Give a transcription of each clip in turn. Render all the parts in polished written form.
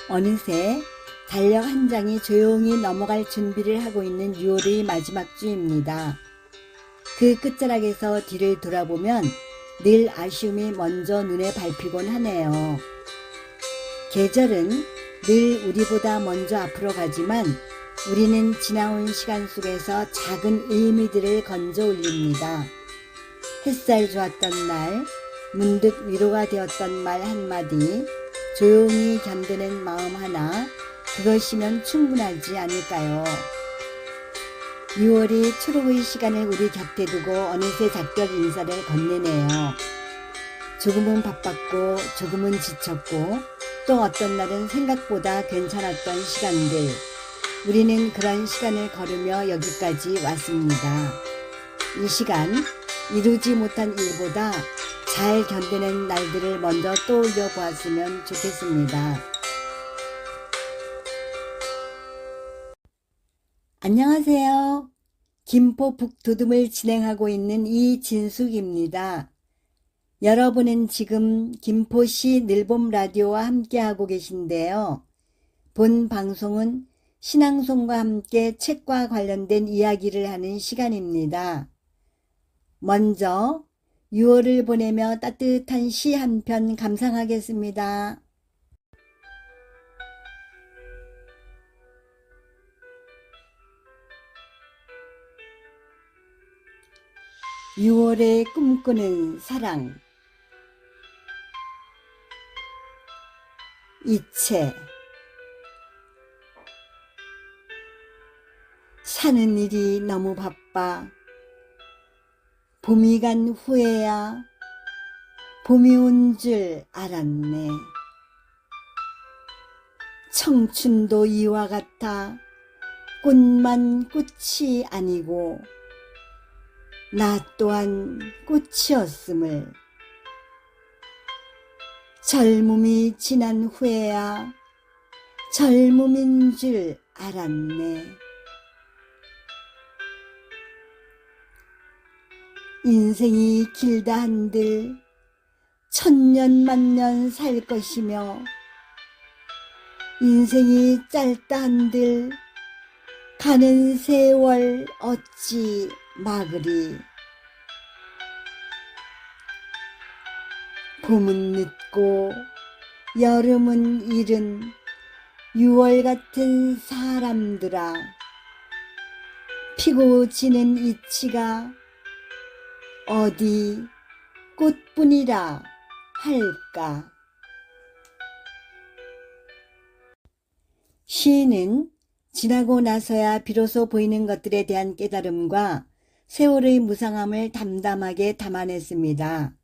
어느새 달력 한 장이 조용히 넘어갈 준비를 하고 있는 6월의 마지막 주입니다. 그 끝자락에서 뒤를 돌아보면 늘 아쉬움이 먼저 눈에 밟히곤 하네요. 계절은 늘 우리보다 먼저 앞으로 가지만 우리는 지나온 시간 속에서 작은 의미들을 건져 올립니다. 햇살 좋았던 날, 문득 위로가 되었던 말 한마디, 조용히 견디는 마음 하나, 그것이면 충분하지 않을까요? 6월이 초록의 시간을 우리 곁에 두고 어느새 작별 인사를 건네네요. 조금은 바빴고 조금은 지쳤고 또 어떤 날은 생각보다 괜찮았던 시간들, 우리는 그런 시간을 걸으며 여기까지 왔습니다. 이 시간, 이루지 못한 일보다 잘 견디는 날들을 먼저 떠올려 보았으면 좋겠습니다. 안녕하세요. 김포 북돋움을 진행하고 있는 이진숙입니다. 여러분은 지금 김포시 늘봄 라디오와 함께하고 계신데요. 본 방송은 신앙송과 함께 책과 관련된 이야기를 하는 시간입니다. 먼저 6월을 보내며 따뜻한 시 한 편 감상하겠습니다. 6월에 꿈꾸는 사랑. 이채. 사는 일이 너무 바빠. 봄이 간 후에야 봄이 온 줄 알았네. 청춘도 이와 같아 꽃만 꽃이 아니고 나 또한 꽃이었음을. 젊음이 지난 후에야 젊음인 줄 알았네. 인생이 길다 한들 천년만년 살 것이며 인생이 짧다 한들 가는 세월 어찌 막으리. 봄은 늦고 여름은 이른 6월 같은 사람들아, 피고 지는 이치가 어디 꽃뿐이라 할까. 시인은 지나고 나서야 비로소 보이는 것들에 대한 깨달음과 세월의 무상함을 담담하게 담아냈습니다.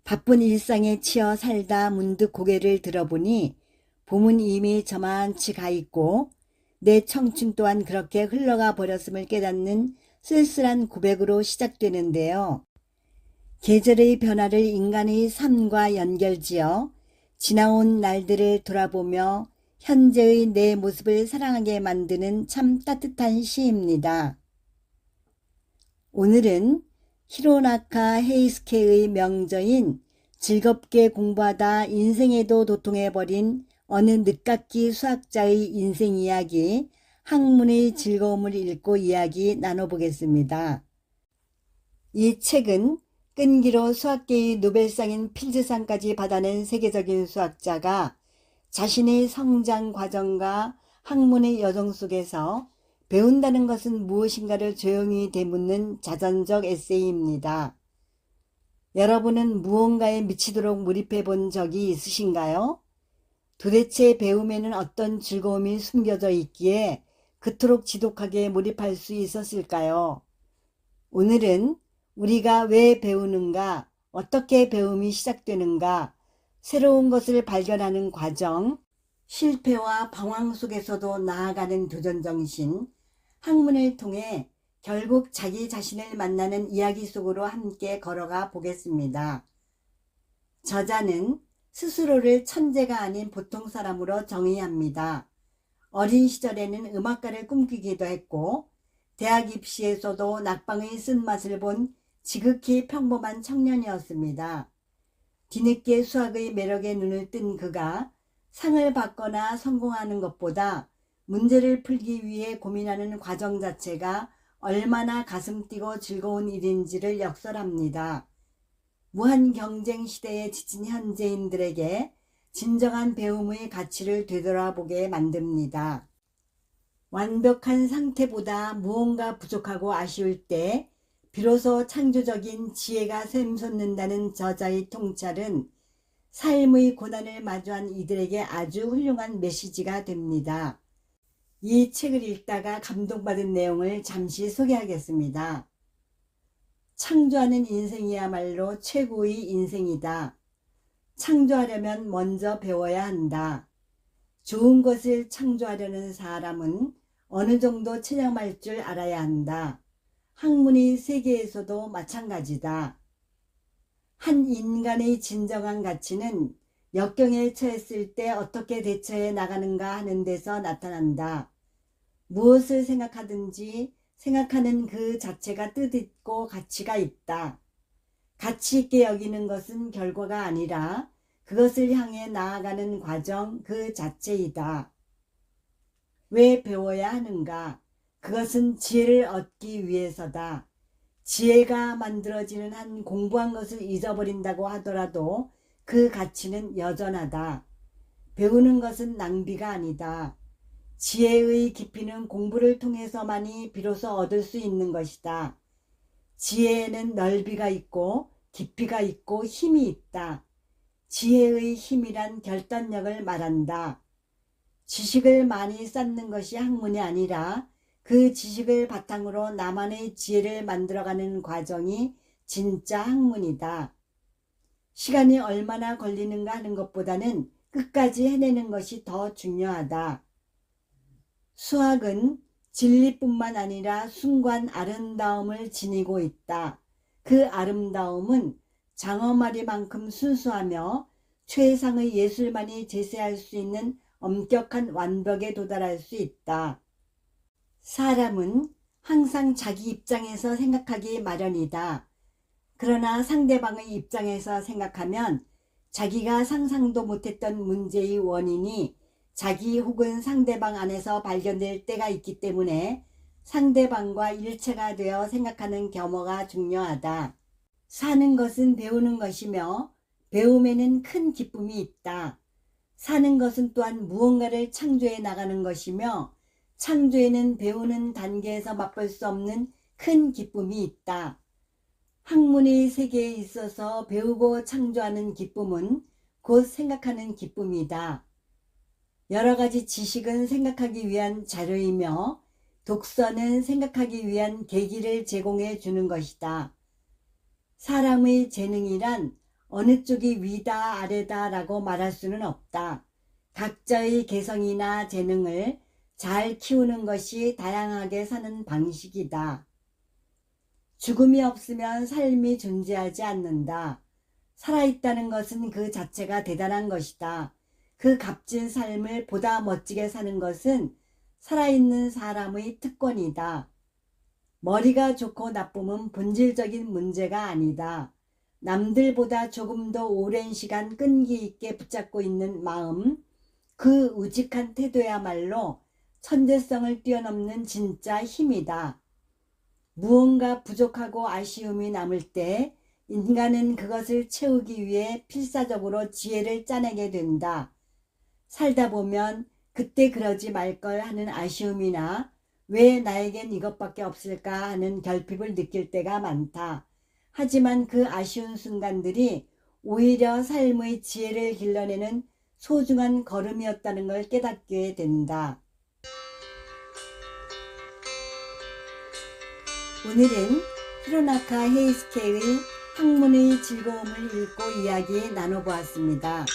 바쁜 일상에 치여 살다 문득 고개를 들어보니 봄은 이미 저만치 가 있고 내 청춘 또한 그렇게 흘러가 버렸음을 깨닫는 쓸쓸한 고백으로 시작되는데요. 계절의 변화를 인간의 삶과 연결지어 지나온 날들을 돌아보며 현재의 내 모습을 사랑하게 만드는 참 따뜻한 시입니다. 오늘은 히로나카 헤이스케의 명저인 즐겁게 공부하다 인생에도 도통해버린 어느 늦깎이 수학자의 인생 이야기, 학문의 즐거움을 읽고 이야기 나눠보겠습니다. 이 책은 끈기로 수학계의 노벨상인 필즈상까지 받아낸 세계적인 수학자가 자신의 성장 과정과 학문의 여정 속에서 배운다는 것은 무엇인가를 조용히 되묻는 자전적 에세이입니다. 여러분은 무언가에 미치도록 몰입해 본 적이 있으신가요? 도대체 배움에는 어떤 즐거움이 숨겨져 있기에 그토록 지독하게 몰입할 수 있었을까요? 오늘은 우리가 왜 배우는가, 어떻게 배움이 시작되는가, 새로운 것을 발견하는 과정, 실패와 방황 속에서도 나아가는 도전정신, 학문을 통해 결국 자기 자신을 만나는 이야기 속으로 함께 걸어가 보겠습니다. 저자는 스스로를 천재가 아닌 보통 사람으로 정의합니다. 어린 시절에는 음악가를 꿈꾸기도 했고 대학 입시에서도 낙방의 쓴맛을 본 지극히 평범한 청년이었습니다. 뒤늦게 수학의 매력에 눈을 뜬 그가 상을 받거나 성공하는 것보다 문제를 풀기 위해 고민하는 과정 자체가 얼마나 가슴 뛰고 즐거운 일인지를 역설합니다. 무한 경쟁 시대에 지친 현재인들에게 진정한 배움의 가치를 되돌아보게 만듭니다. 완벽한 상태보다 무언가 부족하고 아쉬울 때 비로소 창조적인 지혜가 샘솟는다는 저자의 통찰은 삶의 고난을 마주한 이들에게 아주 훌륭한 메시지가 됩니다. 이 책을 읽다가 감동받은 내용을 잠시 소개하겠습니다. 창조하는 인생이야말로 최고의 인생이다. 창조하려면 먼저 배워야 한다. 좋은 것을 창조하려는 사람은 어느 정도 체념할 줄 알아야 한다. 학문의 세계에서도 마찬가지다. 한 인간의 진정한 가치는 역경에 처했을 때 어떻게 대처해 나가는가 하는 데서 나타난다. 무엇을 생각하든지 생각하는 그 자체가 뜻있고 가치가 있다. 가치 있게 여기는 것은 결과가 아니라 그것을 향해 나아가는 과정 그 자체이다. 왜 배워야 하는가? 그것은 지혜를 얻기 위해서다. 지혜가 만들어지는 한 공부한 것을 잊어버린다고 하더라도 그 가치는 여전하다. 배우는 것은 낭비가 아니다. 지혜의 깊이는 공부를 통해서만이 비로소 얻을 수 있는 것이다. 지혜에는 넓이가 있고 깊이가 있고 힘이 있다. 지혜의 힘이란 결단력을 말한다. 지식을 많이 쌓는 것이 학문이 아니라 그 지식을 바탕으로 나만의 지혜를 만들어가는 과정이 진짜 학문이다. 시간이 얼마나 걸리는가 하는 것보다는 끝까지 해내는 것이 더 중요하다. 수학은 진리뿐만 아니라 순간 아름다움을 지니고 있다. 그 아름다움은 장어마리만큼 순수하며 최상의 예술만이 제시할 수 있는 엄격한 완벽에 도달할 수 있다. 사람은 항상 자기 입장에서 생각하기 마련이다. 그러나 상대방의 입장에서 생각하면 자기가 상상도 못했던 문제의 원인이 자기 혹은 상대방 안에서 발견될 때가 있기 때문에 상대방과 일체가 되어 생각하는 겸허가 중요하다. 사는 것은 배우는 것이며 배움에는 큰 기쁨이 있다. 사는 것은 또한 무언가를 창조해 나가는 것이며 창조에는 배우는 단계에서 맛볼 수 없는 큰 기쁨이 있다. 학문의 세계에 있어서 배우고 창조하는 기쁨은 곧 생각하는 기쁨이다. 여러 가지 지식은 생각하기 위한 자료이며 독서는 생각하기 위한 계기를 제공해 주는 것이다. 사람의 재능이란 어느 쪽이 위다 아래다 라고 말할 수는 없다. 각자의 개성이나 재능을 잘 키우는 것이 다양하게 사는 방식이다. 죽음이 없으면 삶이 존재하지 않는다. 살아있다는 것은 그 자체가 대단한 것이다. 그 값진 삶을 보다 멋지게 사는 것은 살아있는 사람의 특권이다. 머리가 좋고 나쁨은 본질적인 문제가 아니다. 남들보다 조금 더 오랜 시간 끈기 있게 붙잡고 있는 마음, 그 우직한 태도야말로 천재성을 뛰어넘는 진짜 힘이다. 무언가 부족하고 아쉬움이 남을 때 인간은 그것을 채우기 위해 필사적으로 지혜를 짜내게 된다. 살다 보면 그때 그러지 말걸 하는 아쉬움이나 왜 나에겐 이것밖에 없을까 하는 결핍을 느낄 때가 많다. 하지만 그 아쉬운 순간들이 오히려 삶의 지혜를 길러내는 소중한 걸음이었다는 걸 깨닫게 된다. 오늘은 히로나카 헤이스케의 학문의 즐거움을 읽고 이야기 나눠보았습니다.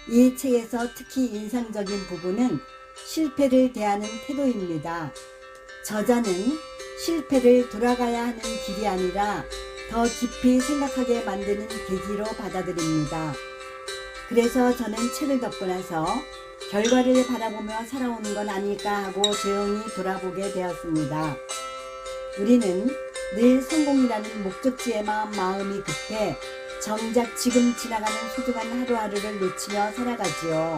이 책에서 특히 인상적인 부분은 실패를 대하는 태도입니다. 저자는 실패를 돌아가야 하는 길이 아니라 더 깊이 생각하게 만드는 계기로 받아들입니다. 그래서 저는 책을 덮고 나서 결과를 바라보며 살아오는 건 아닐까 하고 조용히 돌아보게 되었습니다. 우리는 늘 성공이라는 목적지에만 마음이 급해 정작 지금 지나가는 소중한 하루하루를 놓치며 살아가지요.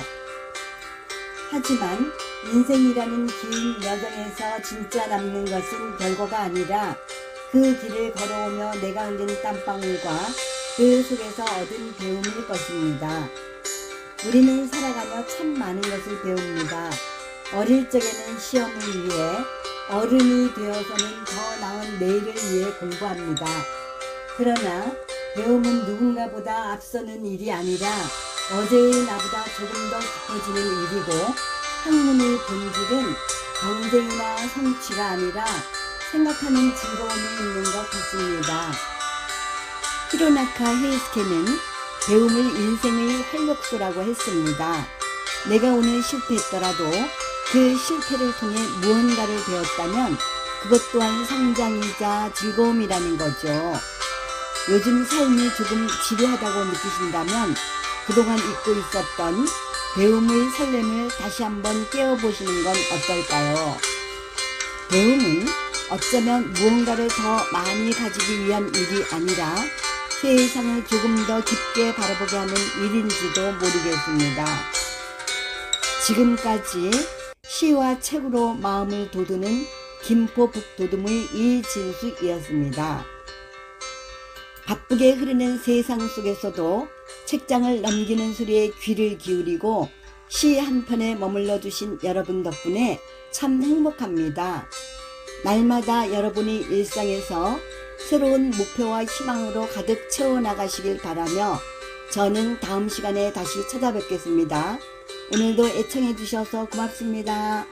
하지만 인생이라는 긴 여정에서 진짜 남는 것은 별거가 아니라 그 길을 걸어오며 내가 흘린 땀방울과 그 속에서 얻은 배움일 것입니다. 우리는 살아가며 참 많은 것을 배웁니다. 어릴 적에는 시험을 위해, 어른이 되어서는 더 나은 내일을 위해 공부합니다. 그러나 배움은 누군가보다 앞서는 일이 아니라 어제의 나보다 조금 더 깊어지는 일이고, 학문의 본질은 경쟁이나 성취가 아니라 생각하는 즐거움에 있는 것 같습니다. 히로나카 헤이스케는 배움을 인생의 활력소라고 했습니다. 내가 오늘 실패했더라도 그 실패를 통해 무언가를 배웠다면 그것 또한 성장이자 즐거움이라는 거죠. 요즘 삶이 조금 지루하다고 느끼신다면 그동안 잊고 있었던 배움의 설렘을 다시 한번 깨워보시는 건 어떨까요? 배움은 어쩌면 무언가를 더 많이 가지기 위한 일이 아니라 세상을 조금 더 깊게 바라보게 하는 일인지도 모르겠습니다. 지금까지 시와 책으로 마음을 돋우는 김포북돋움의 이진수이었습니다. 바쁘게 흐르는 세상 속에서도 책장을 넘기는 소리에 귀를 기울이고 시 한 편에 머물러 주신 여러분 덕분에 참 행복합니다. 날마다 여러분이 일상에서 새로운 목표와 희망으로 가득 채워나가시길 바라며 저는 다음 시간에 다시 찾아뵙겠습니다. 오늘도 애청해 주셔서 고맙습니다.